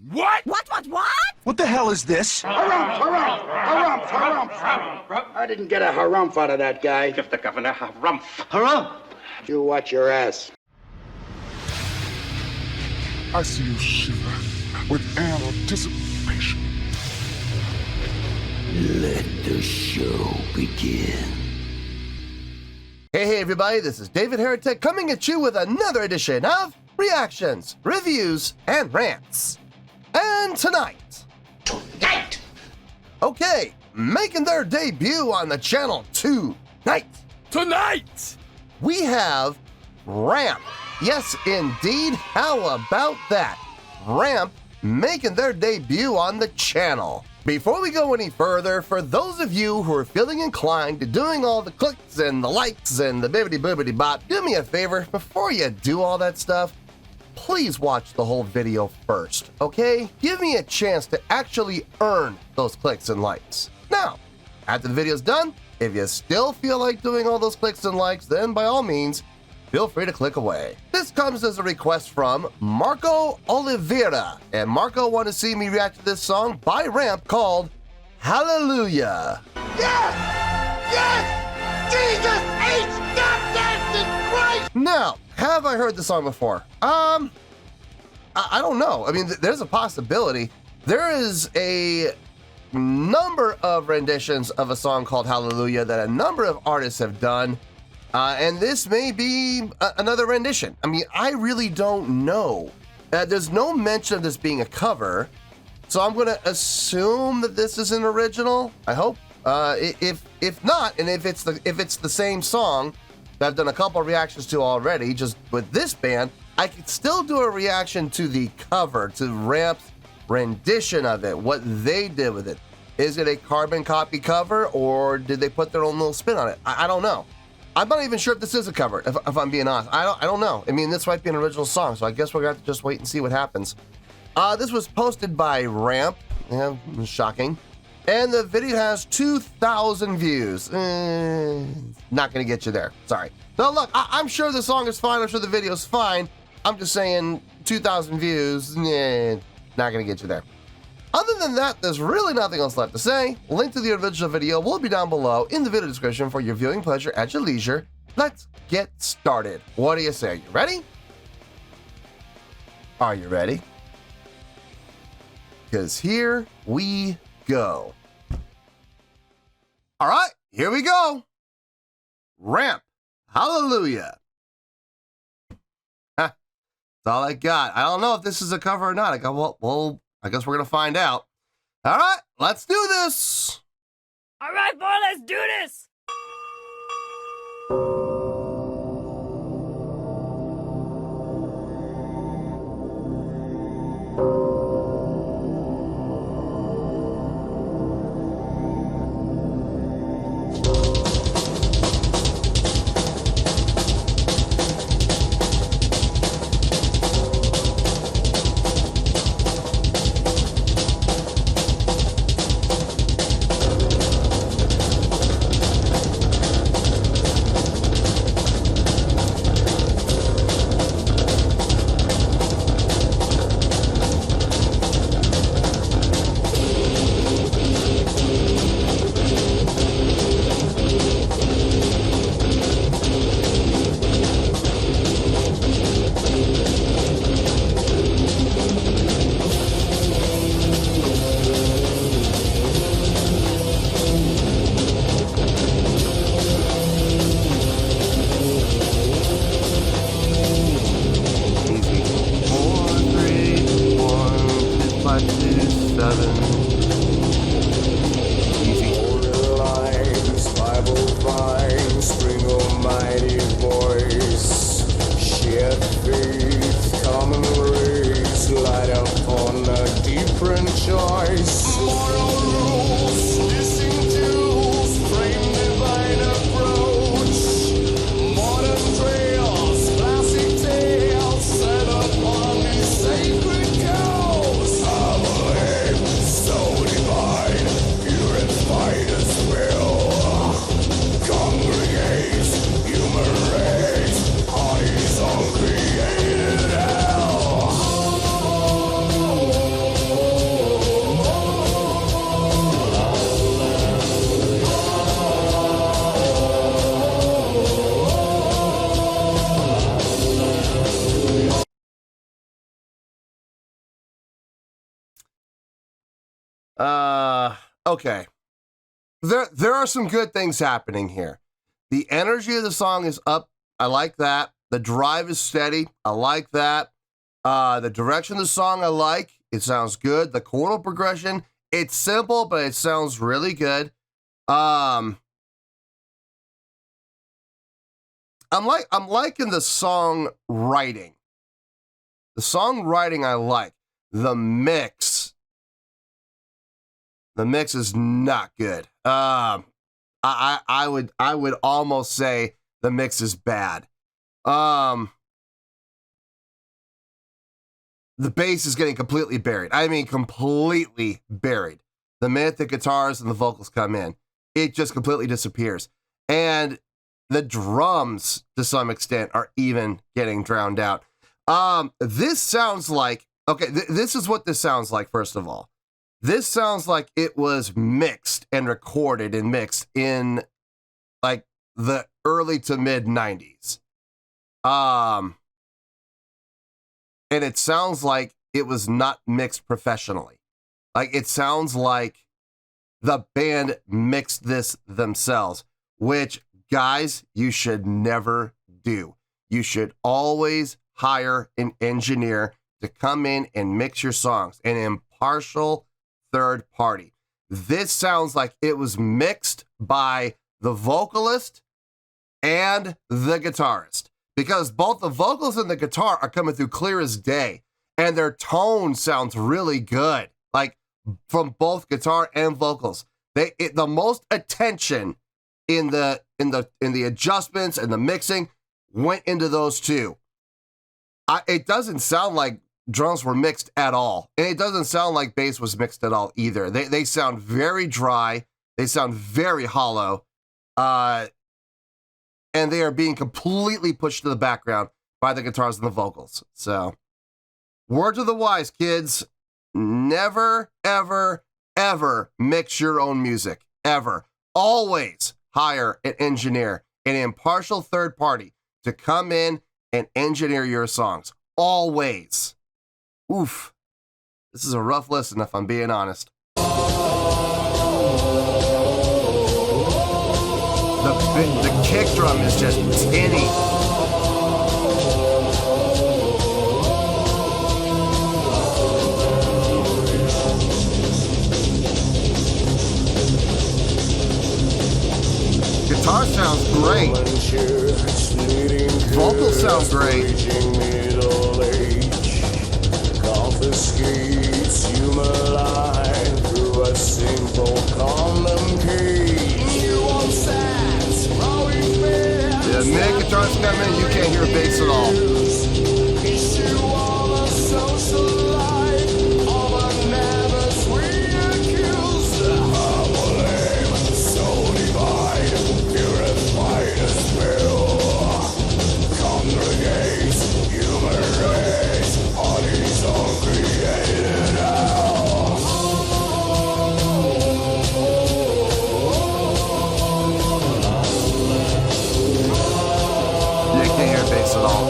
What? What? What the hell is this? Harumph. I didn't get a harumph out of that guy. Give the governor harumph. Harumph! You watch your ass. I see you shiver with anticipation. Let the show begin. Hey everybody, this is David Heretic coming at you with another edition of Reactions, Reviews, and Rants. And tonight, okay, making their debut on the channel tonight, we have Ramp. Yes, indeed, how about that? Ramp making their debut on the channel. Before we go any further, for those of you who are feeling inclined to doing all the clicks and the likes and the bibbity-boobity bop, do me a favor, before you do all that stuff, please watch the whole video first, okay? Give me a chance to actually earn those clicks and likes. Now, after the video's done, if you still feel like doing all those clicks and likes, then by all means, feel free to click away. This comes as a request from Marco Oliveira, and Marco wanted to see me react to this song by Ramp called Hallelujah. Yes! Jesus H. Goddamn Christ! Now, have I heard the song before? I don't know. I mean, there's a possibility. There is a number of renditions of a song called Hallelujah that a number of artists have done. And this may be another rendition. I mean, I really don't know. There's no mention of this being a cover, so I'm gonna assume that this is an original. I hope. If not, and if it's the same song that I've done a couple of reactions to already, just with this band, I could still do a reaction to the cover, to Ramp's rendition of it, what they did with it. Is it a carbon copy cover, or did they put their own little spin on it? I don't know. I'm not even sure if this is a cover, if I'm being honest. I don't know. I mean, this might be an original song, so I guess we're going to have to just wait and see what happens. This was posted by Ramp. Yeah, shocking. And the video has 2,000 views. Not going to get you there. Sorry. No, look, I'm sure the song is fine. I'm sure the video's fine. I'm just saying 2,000 views, not going to get you there. Other than that, there's really nothing else left to say. Link to the original video will be down below in the video description for your viewing pleasure at your leisure. Let's get started. What do you say? You ready? Are you ready? Because here we go. All right, here we go. Ramp. Hallelujah. That's all I got. I don't know if this is a cover or not. Well, I guess we're going to find out. All right, let's do this. All right, boy, let's do this. Okay. There are some good things happening here. The energy of the song is up. I like that. The drive is steady. I like that. The direction of the song I like. It sounds good. The chordal progression, it's simple, but it sounds really good. I'm liking the song writing. The songwriting I like. The mix is not good. I would almost say the mix is bad. The bass is getting completely buried. I mean, completely buried. The minute the guitars and the vocals come in, it just completely disappears. And the drums, to some extent, are even getting drowned out. This sounds like, okay, this is what this sounds like, first of all. This sounds like it was mixed and recorded and mixed in like the early to mid 90s. And it sounds like it was not mixed professionally. Like it sounds like the band mixed this themselves, which guys, you should never do. You should always hire an engineer to come in and mix your songs, an impartial third party. This sounds like it was mixed by the vocalist and the guitarist, because both the vocals and the guitar are coming through clear as day, and their tone sounds really good, like from both guitar and vocals. The most attention in the adjustments and the mixing went into those two. It doesn't sound like drums were mixed at all, and it doesn't sound like bass was mixed at all either. They sound very dry. They sound very hollow, and they are being completely pushed to the background by the guitars and the vocals. So, word to the wise, kids: never, ever, ever mix your own music. Ever. Always hire an engineer, an impartial third party, to come in and engineer your songs. Always. Oof. This is a rough listen, if I'm being honest. The kick drum is just tinny. Guitar sounds great. Vocals sound great. Confiscates human life through a simple condom cage. You want sex, the minute guitars come in, you can't hear bass at all. You want a social life of a never sweet accused. Lame, so divide, purified as will. Congregates human race on his own created house. You can't hear bass at all.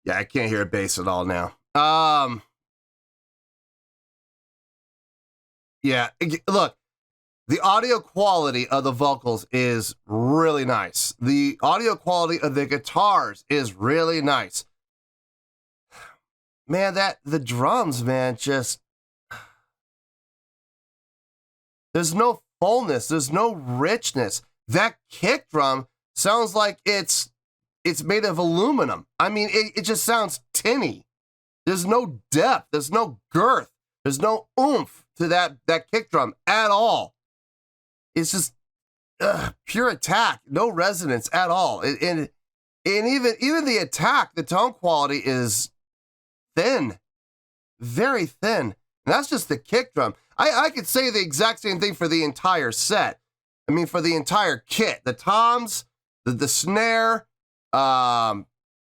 Yeah, I can't hear bass at all now. Yeah, look, the audio quality of the vocals is really nice. The audio quality of the guitars is really nice. Man, the drums, man, just, there's no fullness, there's no richness. That kick drum sounds like it's made of aluminum. I mean, it just sounds tinny. There's no depth, there's no girth, there's no oomph to that kick drum at all. It's just pure attack, no resonance at all. And even the attack, the tone quality is thin, very thin. And that's just the kick drum. I could say the exact same thing for the entire set. I mean, for the entire kit, the toms, the snare, the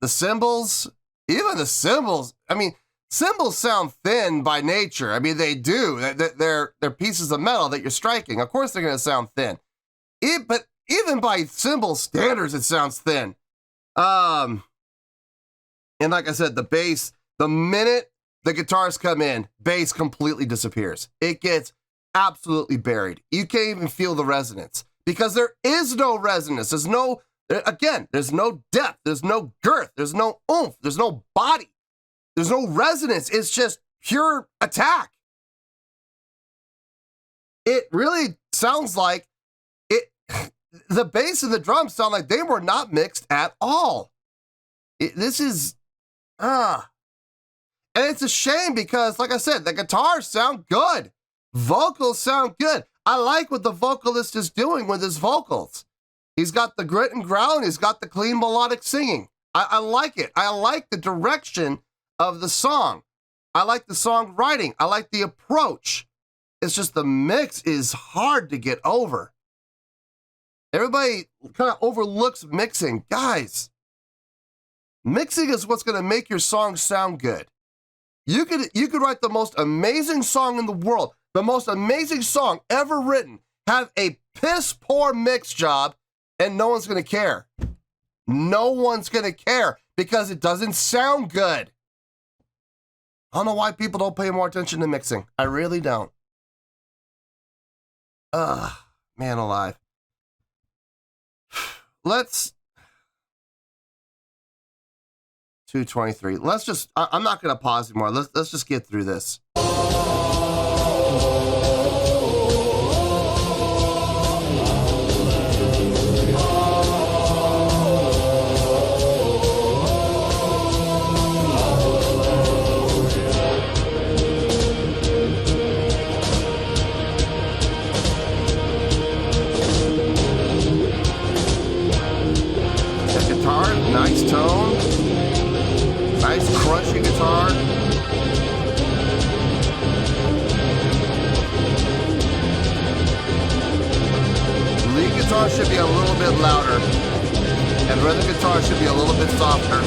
cymbals, even the cymbals. I mean, cymbals sound thin by nature. I mean, they do. They're pieces of metal that you're striking. Of course, they're going to sound thin. But even by cymbal standards, it sounds thin. And like I said, the bass The minute the guitars come in, bass completely disappears. It gets absolutely buried. You can't even feel the resonance because there is no resonance. There's no depth. There's no girth. There's no oomph. There's no body. There's no resonance. It's just pure attack. It really sounds like the bass and the drums sound like they were not mixed at all. And it's a shame because, like I said, the guitars sound good. Vocals sound good. I like what the vocalist is doing with his vocals. He's got the grit and growl, and he's got the clean melodic singing. I like it. I like the direction of the song. I like the songwriting. I like the approach. It's just the mix is hard to get over. Everybody kind of overlooks mixing. Guys, mixing is what's going to make your song sound good. You could write the most amazing song in the world, the most amazing song ever written, have a piss poor mix job, and no one's going to care. No one's going to care because it doesn't sound good. I don't know why people don't pay more attention to mixing. I really don't. Man alive. Let's 223. Let's just, I'm not going to pause anymore. Let's just get through this. Nice tone, nice crunchy guitar. Lead guitar should be a little bit louder, and rhythm guitar should be a little bit softer.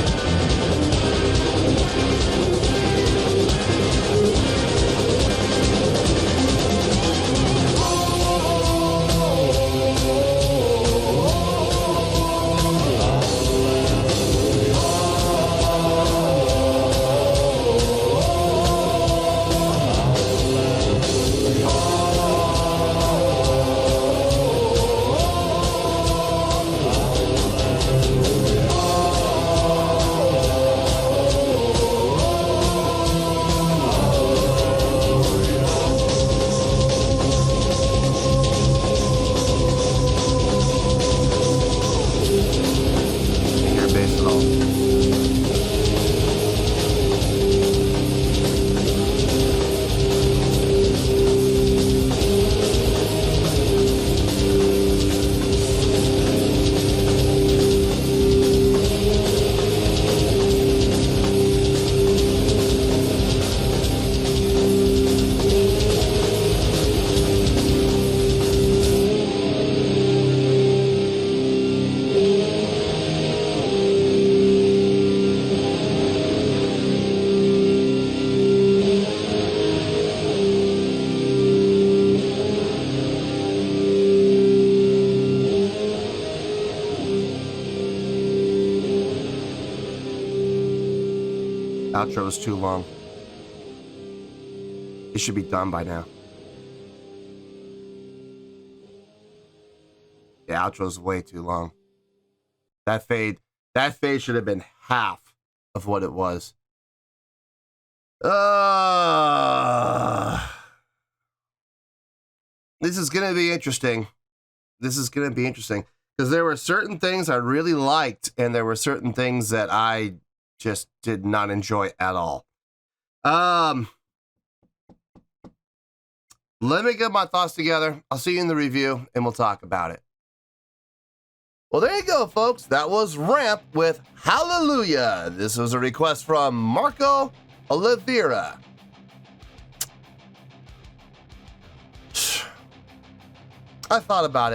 Outro is too long. It should be done by now. The outro is way too long. That fade should have been half of what it was. This is gonna be interesting. Because there were certain things I really liked, and there were certain things that I just did not enjoy at all. Let me get my thoughts together. I'll see you in the review, and we'll talk about it. Well, there you go, folks. That was Ramp with Hallelujah. This was a request from Marco Oliveira. I thought about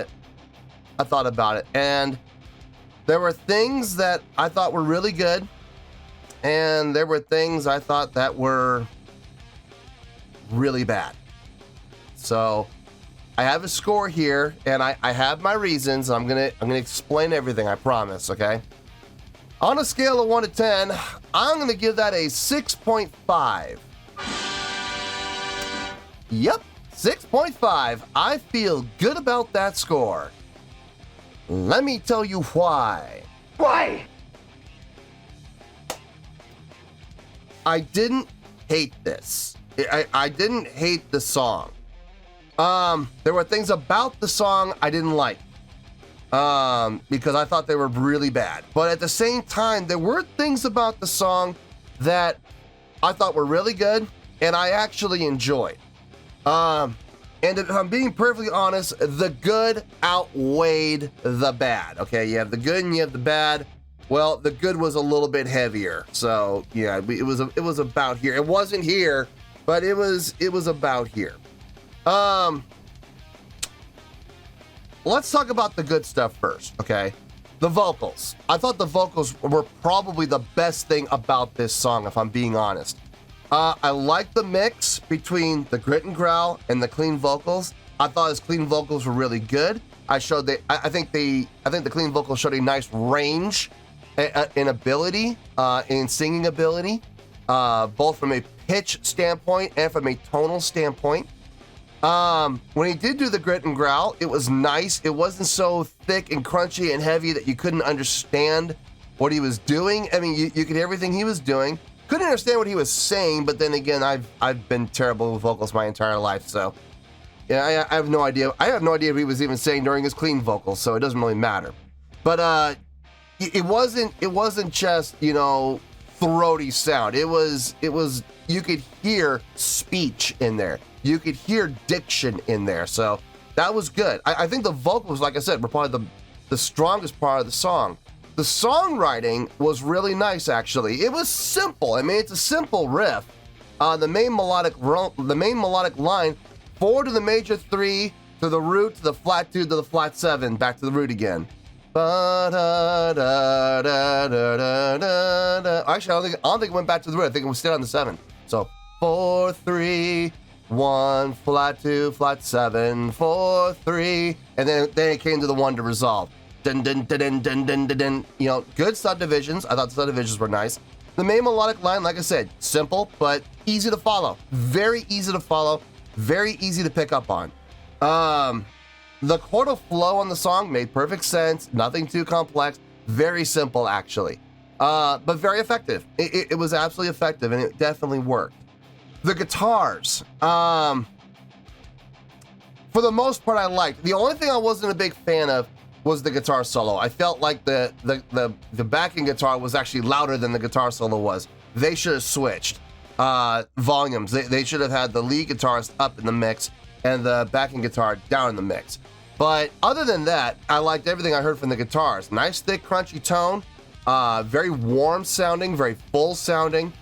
it, and there were things that I thought were really good, and there were things I thought that were really bad. So I have a score here, and I have my reasons. I'm gonna explain everything, I promise, okay? On a scale of 1 to 10, I'm going to give that a 6.5. Yep, 6.5. I feel good about that score. Let me tell you why. Why? I didn't hate this. I didn't hate the song. There were things about the song I didn't like. Because I thought they were really bad. But at the same time, there were things about the song that I thought were really good and I actually enjoyed. And if I'm being perfectly honest, the good outweighed the bad. Okay, you have the good and you have the bad. Well, the good was a little bit heavier. So yeah, it was about here. It wasn't here, but it was about here. Let's talk about the good stuff first, okay? The vocals. I thought the vocals were probably the best thing about this song, if I'm being honest. I like the mix between the grit and growl and the clean vocals. I thought his clean vocals were really good. I think the clean vocals showed a nice range in ability, in singing ability, both from a pitch standpoint and from a tonal standpoint. When he did do the grit and growl, it was nice. It wasn't so thick and crunchy and heavy that you couldn't understand what he was doing. I mean, you could hear everything he was doing. Couldn't understand what he was saying, but then again, I've been terrible with vocals my entire life, so yeah, I have no idea. I have no idea what he was even saying during his clean vocals, so it doesn't really matter. But it wasn't just, you know, throaty sound. It was you could hear speech in there. You could hear diction in there, so that was good. I think the vocals, like I said, were probably the strongest part of the song. The songwriting was really nice, actually. It was simple. I mean, it's a simple riff. The main melodic line, 4 to the major 3, to the root, to the flat 2, to the flat 7, back to the root again. Actually, I don't think it went back to the root. I think it was still on the 7. So 4, 3, 1, flat 2, flat 7, 4, 3, and then it came to the 1 to resolve. Dun, dun, dun, dun, dun, dun, dun, dun. You know, good subdivisions. I thought the subdivisions were nice. The main melodic line, like I said, simple but easy to follow. Very easy to follow. Very easy to pick up on. The chordal flow on the song made perfect sense. Nothing too complex. Very simple, actually. But very effective. It was absolutely effective, and it definitely worked. The guitars. For the most part, I liked. The only thing I wasn't a big fan of was the guitar solo. I felt like the backing guitar was actually louder than the guitar solo was. They should have switched volumes. They should have had the lead guitarist up in the mix and the backing guitar down in the mix. But other than that, I liked everything I heard from the guitars. Nice, thick, crunchy tone. Very warm sounding, very full sounding.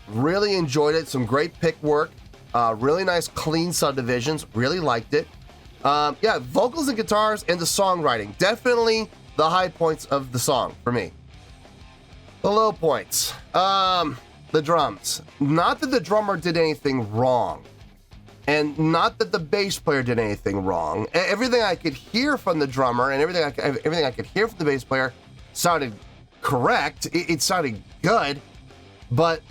Really enjoyed it. Some great pick work. Really nice, clean subdivisions. Really liked it. Yeah, vocals and guitars and the songwriting. Definitely the high points of the song for me. The low points. The drums. Not that the drummer did anything wrong. And not that the bass player did anything wrong. Everything I could hear from the drummer and everything I could hear from the bass player sounded correct. It sounded good. But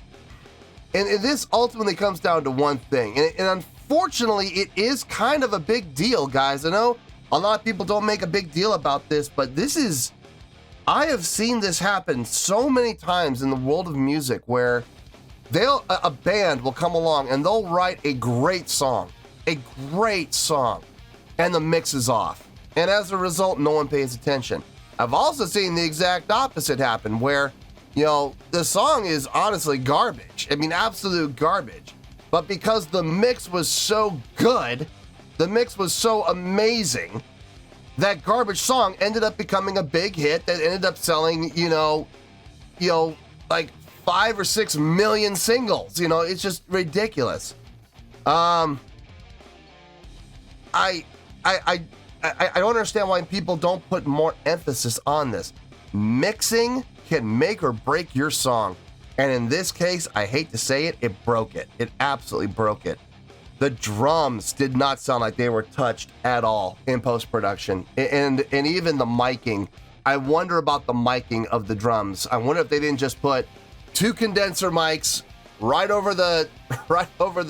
and this ultimately comes down to one thing. And unfortunately, it is kind of a big deal, guys. I know a lot of people don't make a big deal about this, but I have seen this happen so many times in the world of music where a band will come along and they'll write a great song, and the mix is off. And as a result, no one pays attention. I've also seen the exact opposite happen where, you know, the song is honestly garbage. I mean, absolute garbage. But because the mix was so good, the mix was so amazing, that garbage song ended up becoming a big hit that ended up selling, you know, like 5 or 6 million singles. You know, it's just ridiculous. I don't understand why people don't put more emphasis on this. Mixing can make or break your song. And in this case, I hate to say it, it broke it. It absolutely broke it. The drums did not sound like they were touched at all in post-production. And even the miking I wonder about the miking of the drums. I wonder if they didn't just put 2 condenser mics right over the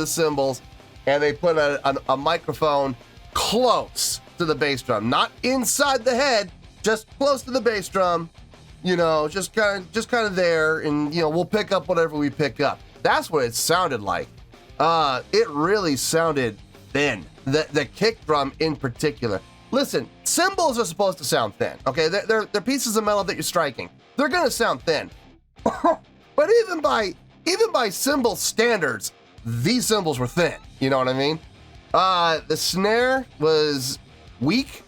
cymbals, and they put a microphone close to the bass drum, not inside the head, just close to the bass drum. You know, just kind of there, and you know, we'll pick up whatever we pick up. That's what it sounded like. It really sounded thin. The kick drum in particular. Listen, cymbals are supposed to sound thin. Okay, they're pieces of metal that you're striking. They're gonna sound thin. But even by cymbal standards, these cymbals were thin. You know what I mean? The snare was weak.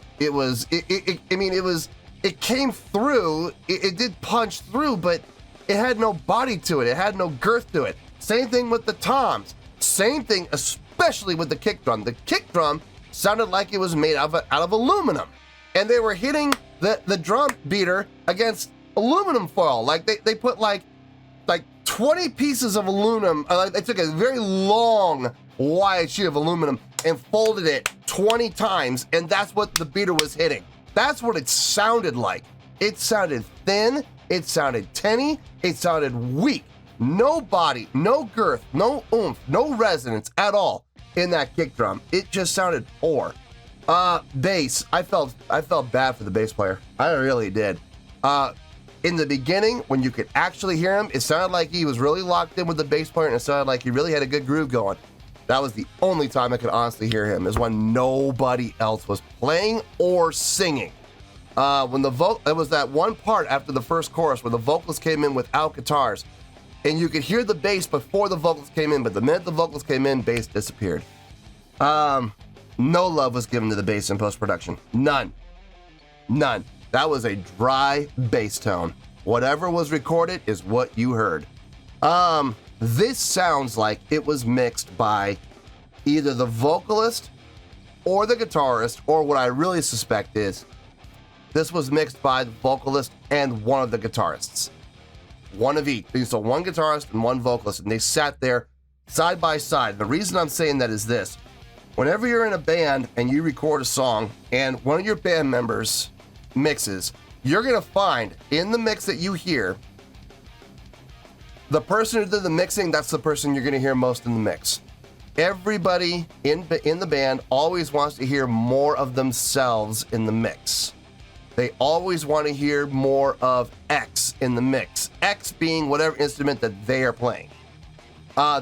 It came through. It did punch through, but it had no body to it. It had no girth to it. Same thing with the toms. Same thing, especially with the kick drum. The kick drum sounded like it was made out of aluminum, and they were hitting the drum beater against aluminum foil. Like they put like 20 pieces of aluminum. They took a very long, wide sheet of aluminum and folded it 20 times, and that's what the beater was hitting. That's what it sounded like. It sounded thin. It sounded tinny. It sounded weak. No body, no girth, no oomph, no resonance at all in that kick drum. It just sounded poor. Bass. I felt bad for the bass player. I really did. In the beginning, when you could actually hear him, it sounded like he was really locked in with the bass player, and it sounded like he really had a good groove going. That was the only time I could honestly hear him, is when nobody else was playing or singing. When it was that one part after the first chorus where the vocals came in without guitars, and you could hear the bass before the vocals came in, but the minute the vocals came in, bass disappeared. No love was given to the bass in post-production. None. That was a dry bass tone. Whatever was recorded is what you heard. This sounds like it was mixed by either the vocalist or the guitarist, or what I really suspect is this was mixed by the vocalist and one of the guitarists. One of each. So one guitarist and one vocalist, and they sat there side by side. The reason I'm saying that is this. Whenever you're in a band and you record a song and one of your band members mixes, you're going to find in the mix that you hear, the person who did the mixing, that's the person you're going to hear most in the mix. Everybody in the band always wants to hear more of themselves in the mix. They always want to hear more of X in the mix. X being whatever instrument that they are playing.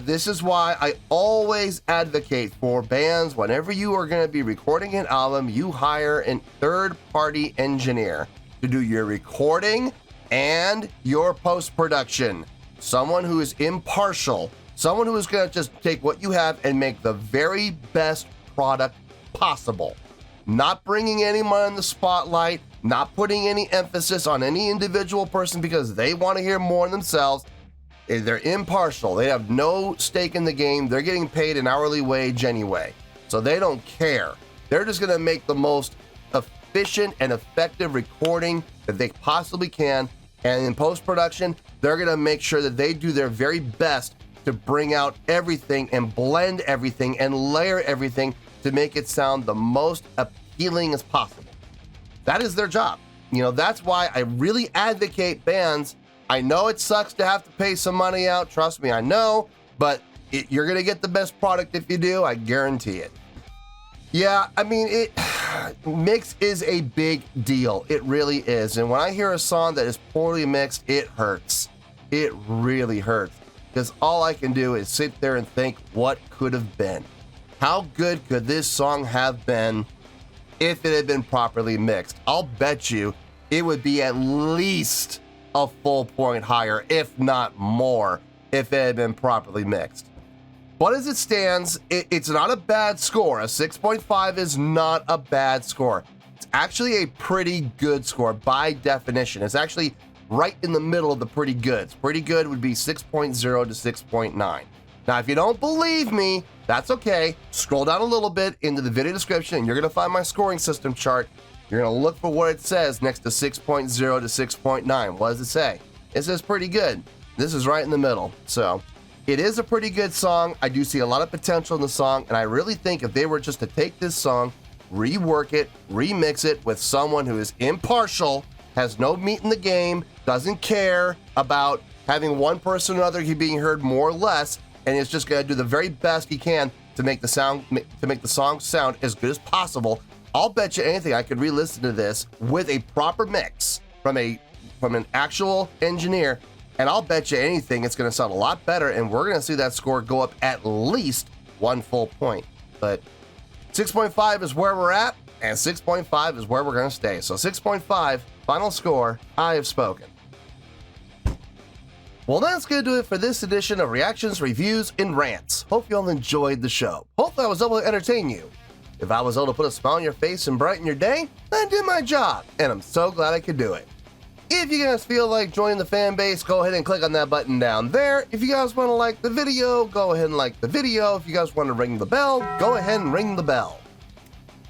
This is why I always advocate for bands, whenever you are going to be recording an album, you hire a third-party engineer to do your recording and your post-production. Someone who is impartial. Someone who is going to just take what you have and make the very best product possible. Not bringing anyone in the spotlight, not putting any emphasis on any individual person because they want to hear more themselves. They're impartial. They have no stake in the game. They're getting paid an hourly wage anyway. So they don't care. They're just going to make the most efficient and effective recording that they possibly can. And in post-production, they're going to make sure that they do their very best to bring out everything and blend everything and layer everything to make it sound the most appealing as possible. That is their job. You know, that's why I really advocate bands. I know it sucks to have to pay some money out. Trust me, I know. But you're going to get the best product if you do. I guarantee it. Yeah, I mean, mix is a big deal. It really is. And when I hear a song that is poorly mixed, it hurts. It really hurts. Because all I can do is sit there and think, what could have been? How good could this song have been if it had been properly mixed? I'll bet you it would be at least a full point higher, if not more, if it had been properly mixed. But as it stands, it's not a bad score. A 6.5 is not a bad score. It's actually a pretty good score by definition. It's actually right in the middle of the pretty goods. Pretty good would be 6.0 to 6.9. Now, if you don't believe me, that's okay. Scroll down a little bit into the video description, and you're going to find my scoring system chart. You're going to look for what it says next to 6.0 to 6.9. What does it say? It says pretty good. This is right in the middle. So it is a pretty good song. I do see a lot of potential in the song, and I really think if they were just to take this song, rework it, remix it with someone who is impartial has no meat in the game, doesn't care about having one person or another being heard more or less, and is just going to do the very best he can to make the song sound as good as possible. I'll bet you anything I could re-listen to this with a proper mix from an actual engineer, and I'll bet you anything it's going to sound a lot better, and we're going to see that score go up at least 1 full point. But 6.5 is where we're at, and 6.5 is where we're going to stay. So 6.5, final score, I have spoken. Well, that's going to do it for this edition of Reactions, Reviews, and Rants. Hope you all enjoyed the show. Hopefully I was able to entertain you. If I was able to put a smile on your face and brighten your day, I did my job, and I'm so glad I could do it. If you guys feel like joining the fan base, go ahead and click on that button down there. If you guys want to like the video, go ahead and like the video. If you guys want to ring the bell, go ahead and ring the bell.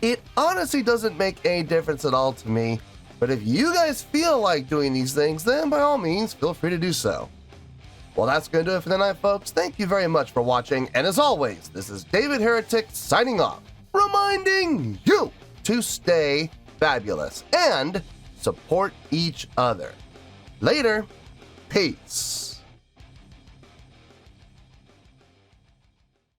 It honestly doesn't make any difference at all to me, but if you guys feel like doing these things, then by all means, feel free to do so. Well, that's going to do it for tonight, folks. Thank you very much for watching, and as always, this is David Heretic signing off, reminding you to stay fabulous and support each other. Later. Peace.